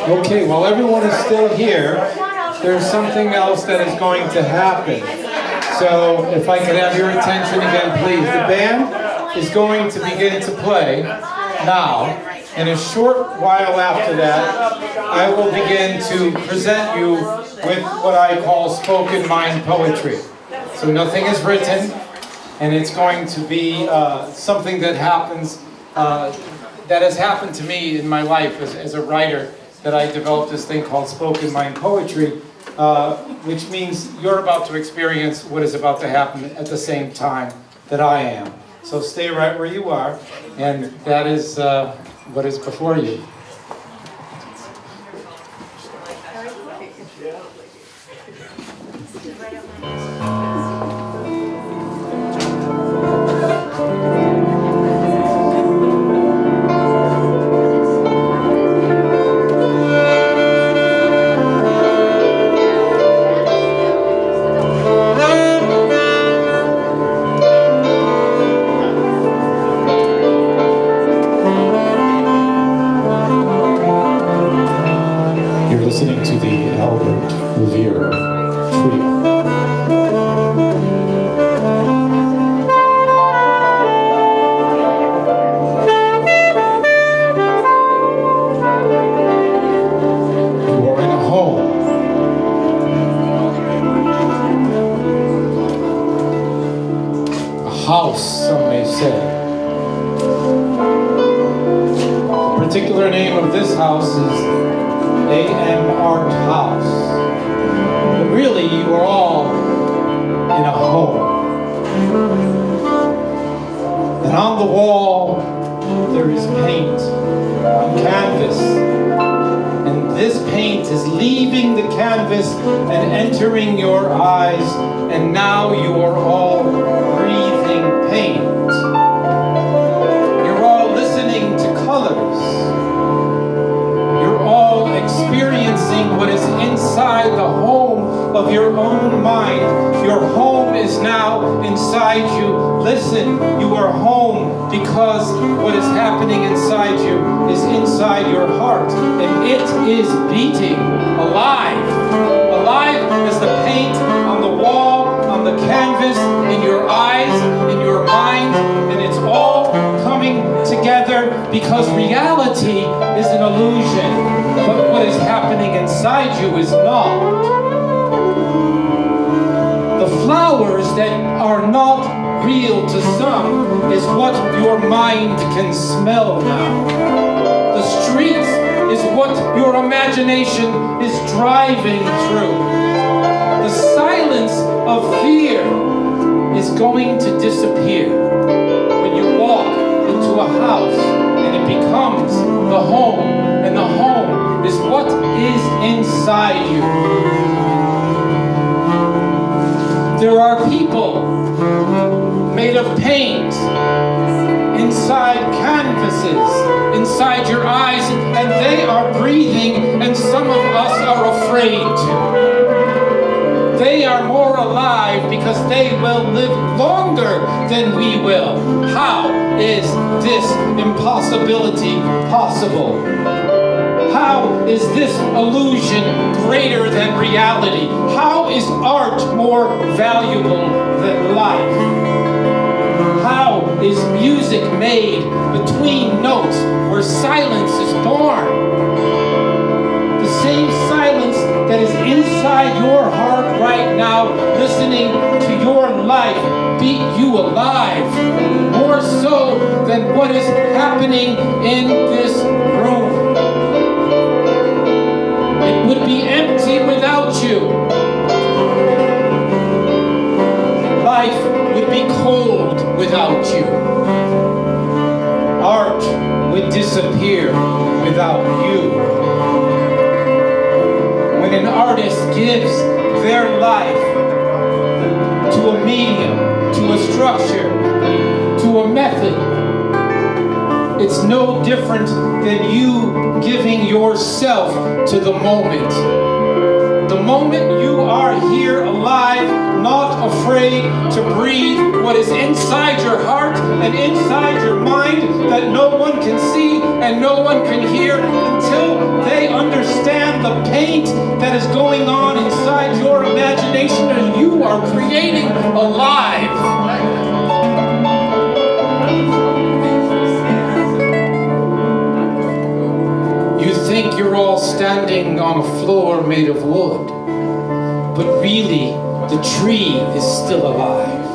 Okay, while everyone is still here, there's something else that is going to happen. So if I could have your attention again, please. The band is going to begin to play now. And a short while after that, I will begin to present you with what I call spoken mind poetry. So nothing is written, and it's going to be something that happens, that has happened to me in my life as a writer, that I developed this thing called spoken mind poetry, which means you're about to experience what is about to happen at the same time that I am. So stay right where you are, and that is what is before you. Listening to the Rivera trio. You are in a home. A house, some may say. The particular name of this house is amArtHouse. But really, you are all in a home. And on the wall, there is paint on canvas. And this paint is leaving the canvas and entering your eyes. And now you are all breathing paint. You're all listening to colors. Experiencing what is inside the home of your own mind. Your home is now inside you. Listen, you are home because what is happening inside you is inside your heart. And it is beating alive. Alive as the paint on the wall, on the canvas, in your eyes, in your mind. And it's all coming together because reality is an illusion. But what is happening inside you is not. The flowers that are not real to some is what your mind can smell now. The streets is what your imagination is driving through. The silence of fear is going to disappear when you walk into a house and it becomes the home, and the home is what is inside you. There are people made of paint inside canvases, inside your eyes, and they are breathing, and some of us are afraid to. They are more alive because they will live longer than we will. How is this impossibility possible? How is this illusion greater than reality? How is art more valuable than life? How is music made between notes where silence is born? The same silence that is inside your heart right now, listening to your life beat you alive, more so than what is happening in this room. It would be empty without you. Life would be cold without you. Art would disappear without you. When an artist gives their life to a medium, to a structure, to a method, it's no different than you giving yourself to the moment. The moment you are here alive, not afraid to breathe what is inside your heart and inside your mind that no one can see and no one can hear until they understand the paint that is going on inside your imagination and you are creating alive. You think you're all standing on a floor made of wood, but really the tree is still alive.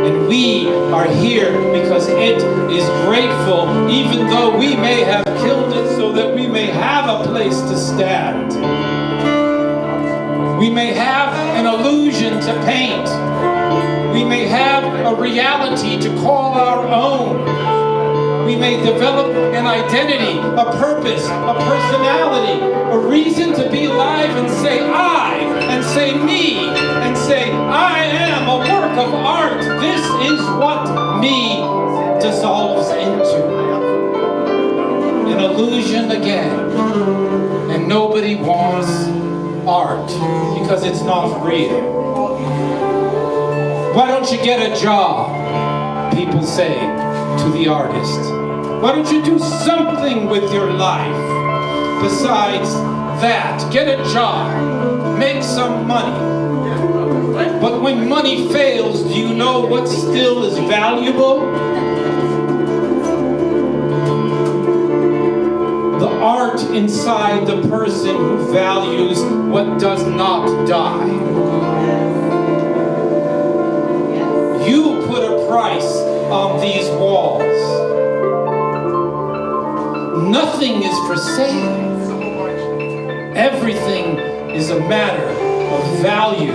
And we are here because it is grateful, even though we may have killed it so that we may have a place to stand. We may have an illusion to paint. We may have a reality to call our own. We may develop an identity, a purpose, a personality, a reason to be alive and say I, and say me, and say I am a work of art. This is what me dissolves into. An illusion again. And nobody wants art because it's not real. Why don't you get a job? People say to the artist. Why don't you do something with your life besides that? Get a job, make some money. But when money fails, do you know what still is valuable? The art inside the person who values what does not die. You put a price on these walls. Nothing is for sale. Everything is a matter of value.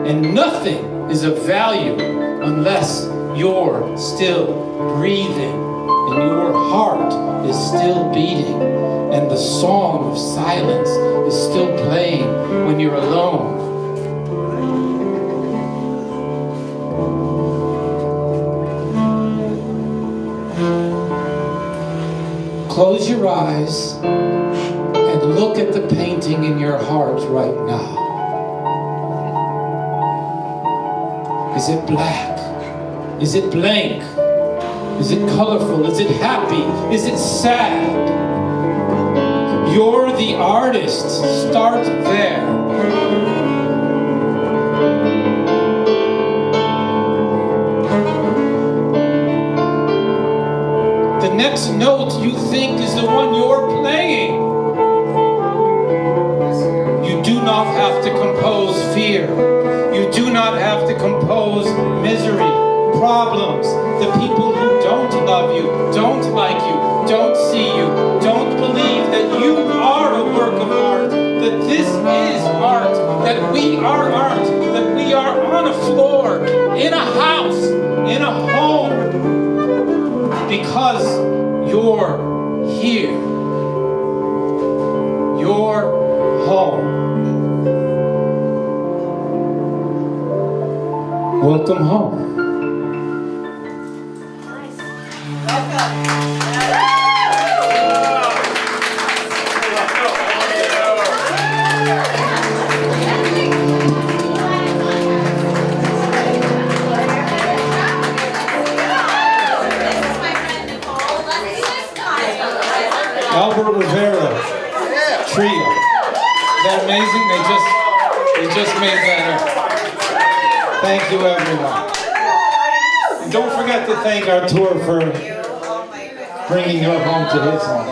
And nothing is of value unless you're still breathing and your heart is still beating and the song of silence is still playing when you're alone. Close your eyes and look at the painting in your heart right now. Is it black? Is it blank? Is it colorful? Is it happy? Is it sad? You're the artist. Start there. The next note you think is the one you're playing. You do not have to compose fear. You do not have to compose misery, problems, the people who don't love you, don't like you, don't see you, don't believe that you are a work of art, that this is art, that we are art, that we are on a floor, in a house, in a home, because you're here. You're home. Welcome home. Rivera trio. Is that amazing? They just made that up. Thank you, everyone. And don't forget to thank our tour for bringing your home to his home.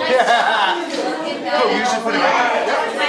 Oh, you should put it back.